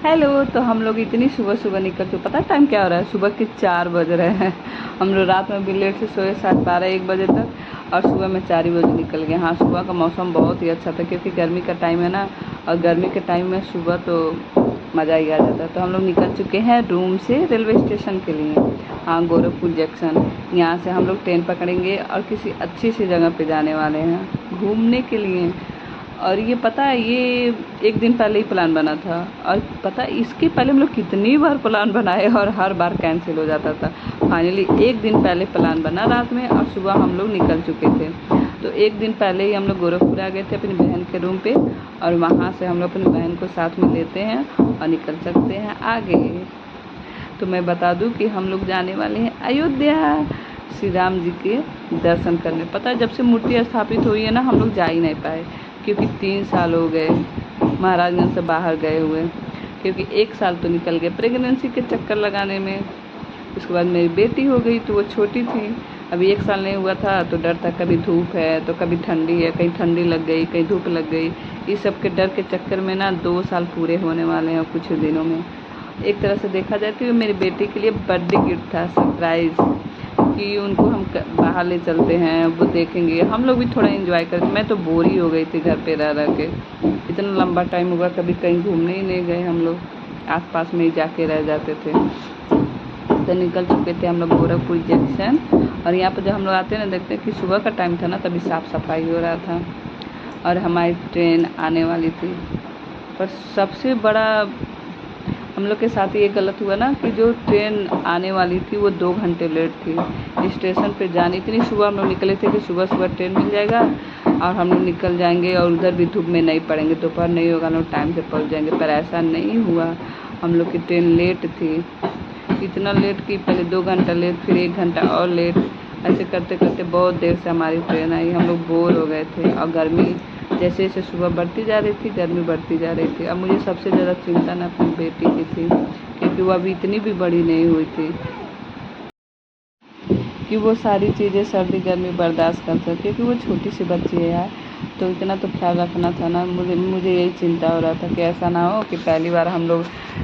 Hello. तो हम लोग इतनी सुबह सुबह निकल चुके, पता है टाइम क्या हो रहा है? सुबह के 4 बज रहे हैं। हम लोग रात में भी लेट से सोए, 12-1 बजे तक, और सुबह में 4 ही बजे निकल गए। हाँ, सुबह का मौसम बहुत ही अच्छा था क्योंकि गर्मी का टाइम है ना, और गर्मी के टाइम में सुबह तो मज़ा ही आ जाता है। तो हम लोग निकल चुके हैं रूम से रेलवे स्टेशन के लिए। हाँ, गोरखपुर जंक्शन। यहाँ से हम लोग ट्रेन पकड़ेंगे और किसी अच्छी सी जगह पे जाने वाले हैं घूमने के लिए। और ये पता है, ये एक दिन पहले ही प्लान बना था, और पता है इसके पहले हम लोग कितनी बार प्लान बनाए और हर बार कैंसिल हो जाता था। फाइनली एक दिन पहले प्लान बना रात में, और सुबह हम लोग निकल चुके थे। तो एक दिन पहले ही हम लोग गोरखपुर आ गए थे अपनी बहन के रूम पे, और वहाँ से हम लोग अपनी बहन को साथ में लेते हैं और निकल सकते हैं आगे। तो मैं बता दूं कि हम लोग जाने वाले हैं अयोध्या, श्री राम जी के दर्शन करने। पता है जब से मूर्ति स्थापित हुई है ना, हम लोग जा ही नहीं पाए क्योंकि 3 साल हो गए महाराजगंज से बाहर गए हुए। क्योंकि 1 साल तो निकल गए प्रेगनेंसी के चक्कर लगाने में। उसके बाद मेरी बेटी हो गई तो वो छोटी थी, अभी 1 साल नहीं हुआ था, तो डर था कभी धूप है तो कभी ठंडी है, कहीं ठंडी लग गई कहीं धूप लग गई। इस सब के डर के चक्कर में ना 2 साल पूरे होने वाले हैं कुछ दिनों में। एक तरह से देखा जाए तो मेरी बेटी के लिए बर्थडे गिफ्ट था, सरप्राइज़, कि उनको हम बाहर ले चलते हैं, वो देखेंगे, हम लोग भी थोड़ा एंजॉय करते। मैं तो बोर ही हो गई थी घर पे रह रह के, इतना लंबा टाइम हुआ कभी कहीं घूमने ही नहीं गए। हम लोग आसपास में ही जाके रह जाते थे। तो निकल चुके थे हम लोग गोरखपुर जंक्शन। और यहाँ पर जब हम लोग आते हैं ना, देखते हैं कि सुबह का टाइम था ना, तभी साफ़ सफाई हो रहा था और हमारी ट्रेन आने वाली थी। पर सबसे बड़ा हम लोग के साथ ये गलत हुआ ना कि जो ट्रेन आने वाली थी वो 2 घंटे लेट थी। स्टेशन पे जाने इतनी सुबह हम लोग निकले थे कि सुबह सुबह ट्रेन मिल जाएगा और हम लोग निकल जाएंगे और उधर भी धूप में नहीं पड़ेंगे, दोपहर नहीं होगा, हम लोग टाइम से पहुंच जाएंगे। पर ऐसा नहीं हुआ, हम लोग की ट्रेन लेट थी, इतना लेट कि पहले 2 घंटा लेट, फिर 1 घंटा और लेट। ऐसे करते करते बहुत देर से हमारी ट्रेन आई। हम लोग बोर हो गए थे, और गर्मी जैसे जैसे सुबह बढ़ती जा रही थी गर्मी बढ़ती जा रही थी। अब मुझे सबसे ज़्यादा चिंता ना अपनी बेटी की थी क्योंकि वो अभी इतनी भी बड़ी नहीं हुई थी कि वो सारी चीज़ें सर्दी गर्मी बर्दाश्त कर सके, क्योंकि वो छोटी सी बच्ची है यार। तो इतना तो ख्याल रखना था ना। मुझे यही चिंता हो रहा था कि ऐसा ना हो कि पहली बार हम लोग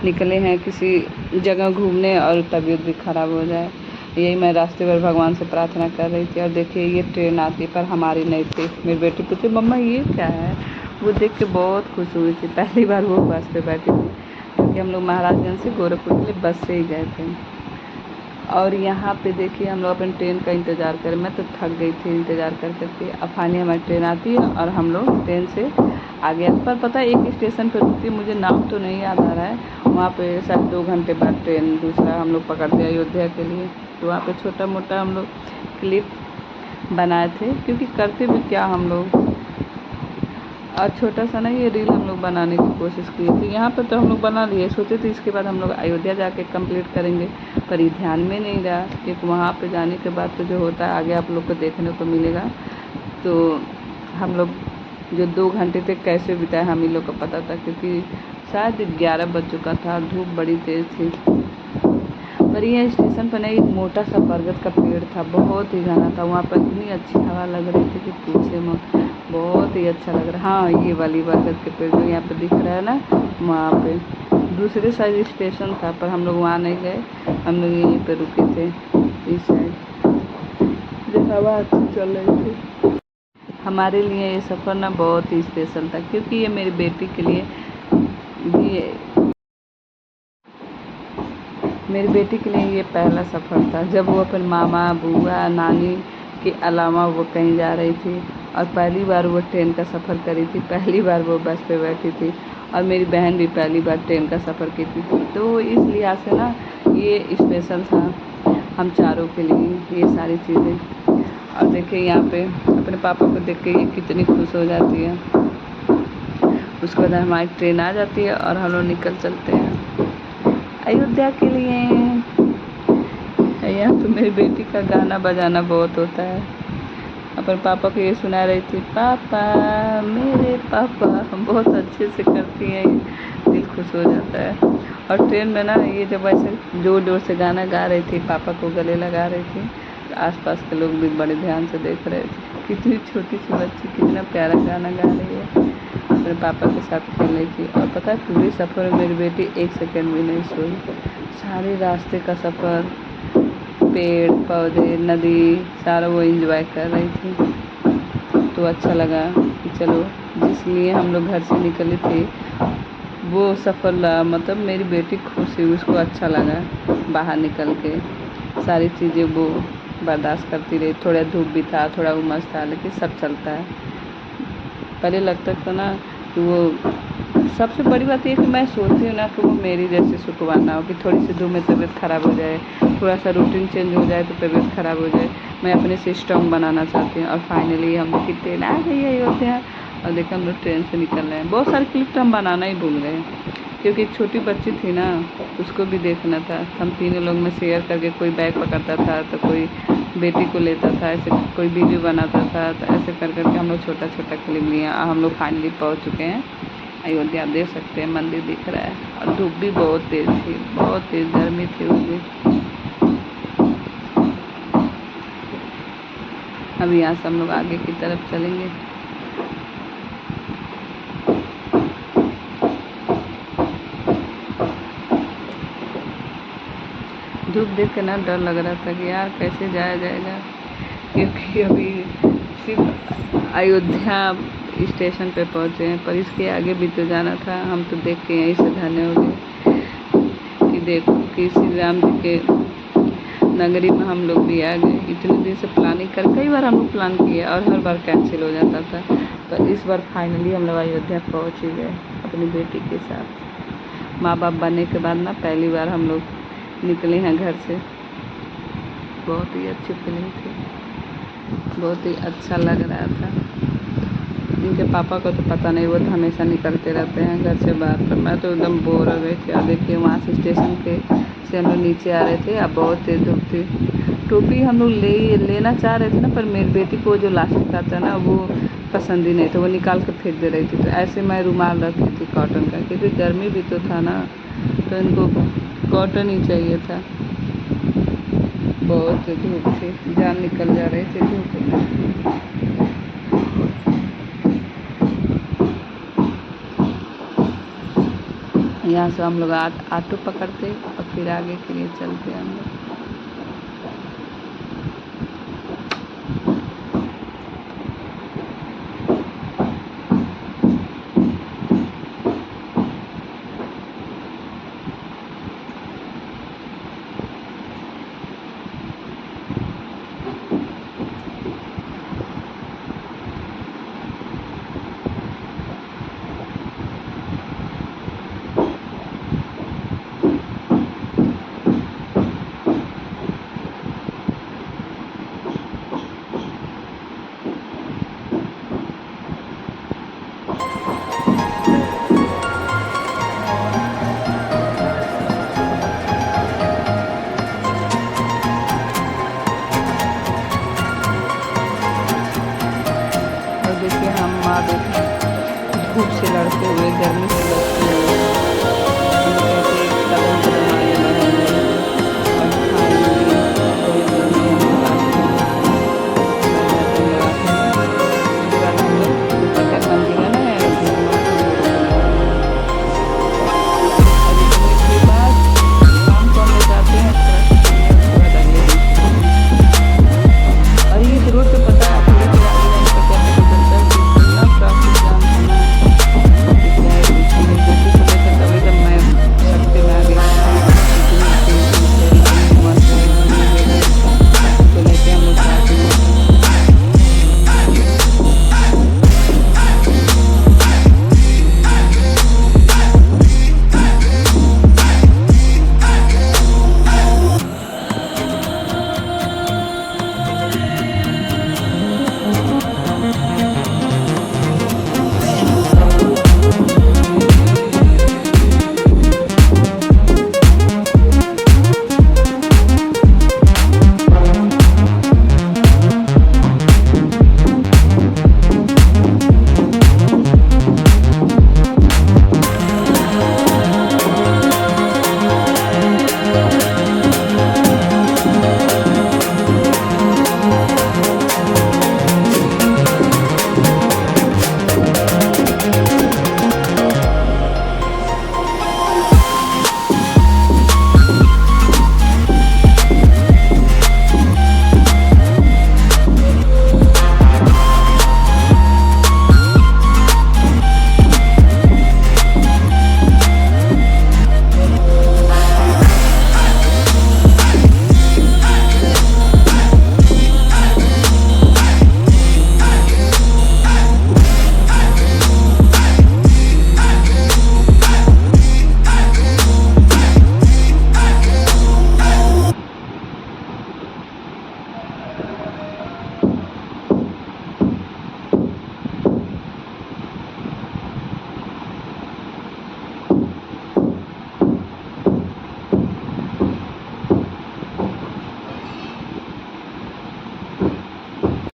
निकले हैं किसी जगह घूमने और तबीयत भी ख़राब हो जाए। यही मैं रास्ते भर भगवान से प्रार्थना कर रही थी। और देखिए ये ट्रेन आती पर हमारी नहीं थी। मेरी बेटी पूछी मम्मा ये क्या है, वो देख के बहुत खुश हुई थी। पहली बार वो बस पे बैठी थी क्योंकि हम लोग महाराजगंज से गोरखपुर के लिए बस से ही गए थे। और यहाँ पे देखिए हम लोग अपनी ट्रेन का इंतज़ार करें। मैं तो थक गई थी इंतज़ार कर करके। अब फाइनली हमारी ट्रेन आती है और हम लोग ट्रेन से आ गए। पर पता है एक स्टेशन पर रुकती है, मुझे नाम तो नहीं याद आ रहा है, वहाँ पे शायद 2 घंटे बाद ट्रेन दूसरा हम लोग पकड़ते हैं अयोध्या के लिए। तो वहाँ पे छोटा मोटा हम लोग क्लिप बनाए थे क्योंकि करते भी क्या हम लोग, और छोटा सा ना ये रील हम लोग बनाने की कोशिश की थी। यहाँ पर तो हम लोग बना लिए, सोचे थे इसके बाद हम लोग अयोध्या जाके कंप्लीट करेंगे, पर ये ध्यान में नहीं रहा क्योंकि वहाँ पे जाने के बाद तो जो होता है आगे आप लोग को देखने को मिलेगा। तो हम लोग जो 2 घंटे थे कैसे बिताए हम ही लोग को पता था, क्योंकि शायद 11 बज चुका था, धूप बड़ी तेज़ थी। पर ये स्टेशन पर नहीं, एक मोटा सा बरगद का पेड़ था, बहुत ही घना था। वहाँ पर इतनी अच्छी हवा लग रही थी कि पूछे मत, बहुत ही अच्छा लग रहा। हाँ, ये वाली बरगद के पेड़ जो यहाँ पे दिख रहा है ना, वहाँ पे दूसरे साइड स्टेशन था पर हम लोग वहाँ नहीं गए, हम लोग यहीं पे रुके थे इस साइड, जो हवा अच्छी चल रही थी। हमारे लिए ये सफ़र ना बहुत ही स्पेशल था क्योंकि ये मेरी बेटी के लिए भी, मेरी बेटी के लिए ये पहला सफ़र था जब वो अपने मामा बुआ नानी के अलावा वो कहीं जा रही थी। और पहली बार वो ट्रेन का सफ़र करी थी, पहली बार वो बस पे बैठी थी। और मेरी बहन भी पहली बार ट्रेन का सफ़र की थी। तो इस लिहाज से ना ये स्पेशल था हम चारों के लिए ये सारी चीज़ें। और देखिए यहाँ पे अपने पापा को देख के ये कितनी खुश हो जाती है। उसके बाद हमारी ट्रेन आ जाती है और हम लोग निकल चलते हैं अयोध्या के लिए। यहाँ तो मेरी बेटी का गाना बजाना बहुत होता है। अपने पापा को ये सुना रही थी, पापा मेरे पापा, बहुत अच्छे से करती हैं, दिल खुश हो जाता है। और ट्रेन में ना ये जब ऐसे जोर जोर से गाना गा रही थी, पापा को गले लगा रही थी, तो आसपास के लोग भी बड़े ध्यान से देख रहे थे, कितनी छोटी सी बच्ची कितना प्यारा गाना गा रही है। तो अपने पापा के साथ खेल रही थी। और पता है पूरे सफ़र में मेरी बेटी एक सेकंड भी नहीं सोई। सारे रास्ते का सफ़र, पेड़ पौधे, नदी, सारा वो एंजॉय कर रही थी। तो अच्छा लगा कि चलो जिस लिए हम लोग घर से निकले थे वो सफल रहा। मतलब मेरी बेटी खुश हुई, उसको अच्छा लगा बाहर निकल के। सारी चीज़ें वो बर्दाश्त करती रही। थोड़ा धूप भी था, थोड़ा उमस था, लेकिन सब चलता है। पहले लगता था ना कि वो, सबसे बड़ी बात ये कि मैं सोचती हूँ ना कि वो मेरी जैसे सुकून ना हो कि थोड़ी सी धूप में तबीयत ख़राब हो जाए, थोड़ा सा रूटीन चेंज हो जाए तो तबीयत ख़राब हो जाए। मैं अपने से स्ट्रॉन्ग बनाना चाहती हूँ। और फाइनली हम लोग की ट्रेन आ गई है अयोध्या। और देखो हम लोग ट्रेन से निकल रहे हैं। बहुत सारे क्लिप तो हम बनाना ही भूल गए क्योंकि एक छोटी बच्ची थी ना, उसको भी देखना था। हम तीनों लोग में शेयर करके, कोई बैग पकड़ता था तो कोई बेटी को लेता था, ऐसे कोई वीडियो बनाता था। तो ऐसे कर करके हम लोग छोटा छोटा क्लिप लिए। हम लोग फाइनली पहुँच चुके हैं अयोध्या। देख सकते हैं मंदिर दिख रहा है। और धूप भी बहुत तेज़ थी, बहुत तेज़ गर्मी थी उस दिन। अब यहाँ से हम लोग आगे की तरफ चलेंगे। धूप देख के ना डर लग रहा था कि यार कैसे जाया जाएगा, क्योंकि अभी सिर्फ अयोध्या स्टेशन पे पहुँचे हैं, पर इसके आगे भी तो जाना था। हम तो देख के यहीं से धन्य हो गए कि देखो कि श्री राम जी के नगरी में हम लोग भी आ गए। इतने दिन से प्लानिंग कर, कई बार हम लोग प्लान किए और हर बार कैंसिल हो जाता था, पर इस बार फाइनली हम लोग अयोध्या पहुँच ही गए अपनी बेटी के साथ। माँ बाप बनने के बाद ना पहली बार हम लोग निकले हैं घर से। बहुत ही अच्छी फीलिंग थी, बहुत ही अच्छा लग रहा था। इनके पापा को तो पता नहीं, वो तो हमेशा निकलते रहते हैं घर से बाहर, पर मैं तो एकदम बोर हो गई थी। और देखिए वहाँ से स्टेशन से हम लोग नीचे आ रहे थे। अब बहुत तेज़ धूप थी। टोपी हम लोग लेना चाह रहे थे ना, पर मेरी बेटी को जो लास्टिक का था ना वो पसंद ही नहीं था, वो निकाल कर फेंक दे रही थी। तो ऐसे मैं रुमाल रखी थी कॉटन का, क्योंकि गर्मी भी तो था ना, तो इनको कॉटन ही चाहिए था। बहुत धूप थी, जान निकल जा रही थी धूप में। यहाँ से हम लोग ऑटो पकड़ते और फिर आगे के लिए चलते हम लोग।